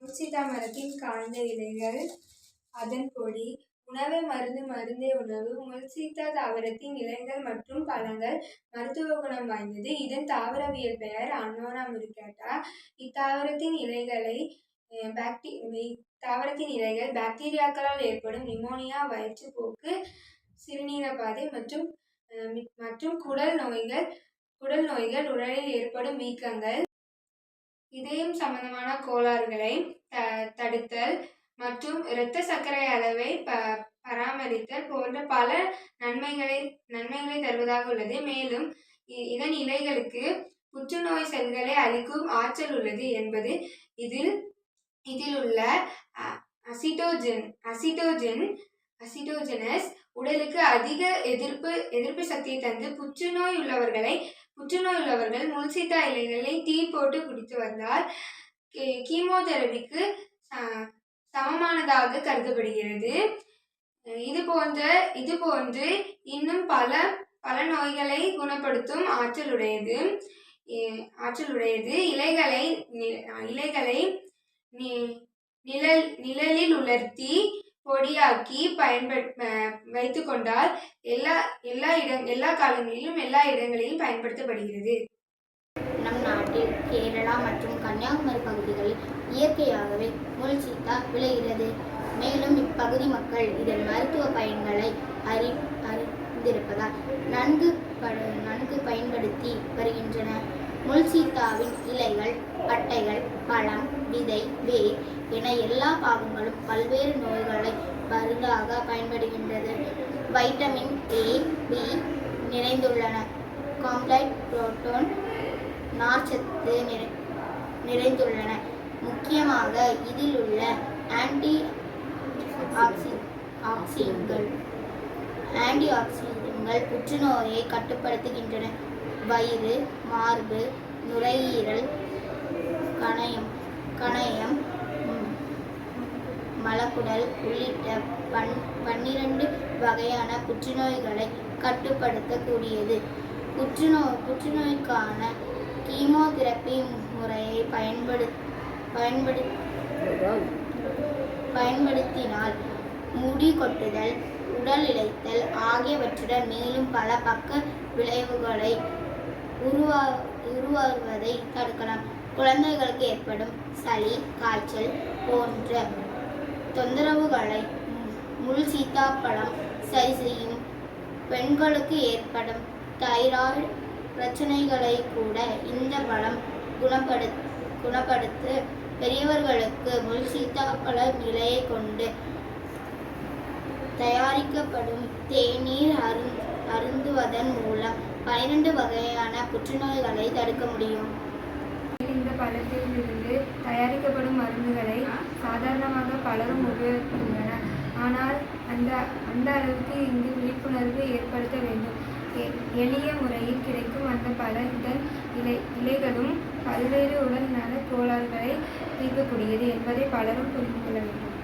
முல்சீத்தா மரத்தின் காய்ந்த இலைகள், அதன் பொடி, உணவே மருந்து மருந்தே உணவு. முல்சீத்தா தாவரத்தின் இலைகள் மற்றும் பழங்கள் மருத்துவ குணம் வாய்ந்தது. இதன் தாவரவியல் பெயர் அன்னோனா முரிகாட்டா. இத்தாவரத்தின் இலைகள் பாக்டீரியாக்களால் ஏற்படும் நிமோனியா, வயிற்றுப்போக்கு, சிறுநீரப்பாதை மற்றும் குடல் நோய்கள், உடலில் ஏற்படும் வீக்கங்கள், இதயம் சம்பந்தமான கோளாறுகளை தடுத்தல் மற்றும் இரத்த சர்க்கரை அளவை பராமரித்தல் போன்ற பல நன்மைகளை தருவதாக உள்ளது. மேலும் இதன் இலைகளுக்கு புற்றுநோய் செல்களை அழிக்கும் ஆற்றல் உள்ளது என்பது இதில் உள்ள அசிட்டோஜெனஸ் உடலுக்கு அதிக எதிர்ப்பு சக்தியை தந்து புற்றுநோய் உள்ளவர்கள் முல்சீத்தா இலைகளை டீ போட்டு குடித்து வந்தால் கீமோதெரபிக்கு சமமானதாக கருதப்படுகிறது. இது போன்று இன்னும் பல நோய்களை குணப்படுத்தும் ஆற்றலுடையது. இலைகளை நிழலில் உலர்த்தி பொடியாக்கி வைத்துக் கொண்டால் எல்லா காலங்களிலும் எல்லா இடங்களிலும் பயன்படுத்தப்படுகிறது. நம் நாட்டில் கேரளா மற்றும் கன்னியாகுமரி பகுதிகளில் இயற்கையாகவே முல்சீத்தா விளைகிறது. மேலும் இப்பகுதி மக்கள் இதன் மருத்துவ பயன்களை அறிந்திருப்பதால் நன்கு பயன்படுத்தி வருகின்றனர். முல்சீத்தாவின் இலைகள், பட்டைகள், பழம், விதை, வேர் என எல்லா பாகங்களும் பல்வேறு நோய்களை மருந்தாக பயன்படுகின்றது. வைட்டமின் A, B நிறைந்துள்ளன. காம்ப்ளெக்ஸ் புரோட்டோன், நார்ச்சத்து நிறைந்துள்ளன. முக்கியமாக இதில் உள்ள ஆன்டி ஆக்சிடென்ட்கள் புற்றுநோயை கட்டுப்படுத்துகின்றன. வயிறு, மார்பு, நுரையீரல், கணையம், மலக்குடல் உள்ளிட்ட 12 வகையான புற்றுநோய்களை கட்டுப்படுத்தக்கூடியது. புற்றுநோய்க்கான கீமோதெரபி முறையை பயன்படுத்தினால் முடி கொட்டுதல், உடல் இளைத்தல் ஆகியவற்றுடன் மேலும் பல பக்க விளைவுகளை உருவாகுவதை தடுக்கலாம். குழந்தைகளுக்கு ஏற்படும் சளி, காய்ச்சல் போன்ற தொந்தரவுகளை முல்சீத்தா பழம் சரி செய்யும். பெண்களுக்கு ஏற்படும் தைராய்டு பிரச்சனைகளை கூட இந்த பழம் குணப்படுத்த பெரியவர்களுக்கு முல்சீத்தா பழம் இலையை கொண்டு தயாரிக்கப்படும் தேநீர் அருந்துவதன் மூலம் 12 வகையான புற்றுநோய்களை தடுக்க முடியும். இந்த பழத்திலிருந்து தயாரிக்கப்படும் மருந்துகளை சாதாரணமாக பலரும் உபயோகிக்கின்றனர். ஆனால் அந்த அளவுக்கு இங்கு விழிப்புணர்வு ஏற்படுத்த வேண்டும். எளிய முறையில் கிடைக்கும் அந்த பழத்தின் இலைகளும் பல்வேறு உடல் நல கோளாறுகளை தீர்க்கக்கூடியது என்பதை பலரும் புரிந்து கொள்ள வேண்டும்.